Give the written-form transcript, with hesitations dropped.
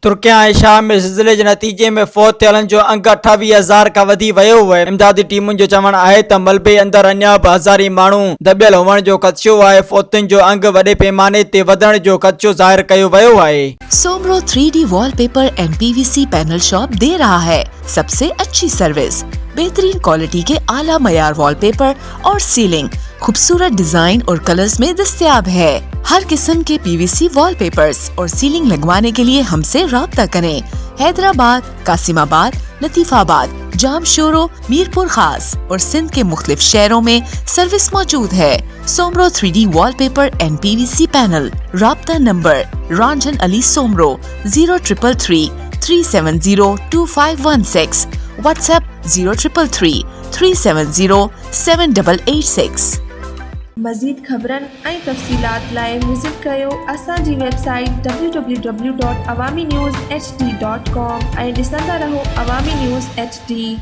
तुर्किया ऐं शाम में ज़िलज़िले जे नतीजे में फ़ौत थियलनि जो अंग 28,000 खां वधी वियो आहे। इमदादी टीमुनि जो चवणु आहे त मलबे अंदरि अञा बि हज़ारी माण्हू दॿियल हुअण जो ख़दशो आहे। फ़ौतुनि जो अंग वॾे पैमाने ते वधण जो ख़दशो ज़ाहिर कयो वियो आहे। Soomro 3D wallpaper and PVC panel shop दे रहा है सबसे अच्छी सर्विस, बेहतरीन क्वालिटी के आला मयार वॉलपेपर और सीलिंग खूबसूरत डिजाइन और कलर्स में दस्तयाब है। हर किस्म के PVC वॉलपेपर्स और सीलिंग लगवाने के लिए हमसे राब्ता करें। हैदराबाद, कासिमाबाद, लतीफाबाद, जामशोरो, मीरपुर खास और सिंध के मुख्तलिफ शहरों में सर्विस मौजूद है। Soomro 3D wallpaper and PVC panel. राब्ता नंबर रंजन अली सोमरो 0333 370 2516। व्हाट्सएप 0333 370 7886। मज़ीद ख़बरनि ऐं तफ़सीलात लाइ विज़िट कयो असांजी वेबसाइट www.awamiNewsHD.com ऐं ॾिसंदा रहो अवामी न्यूज़ HD।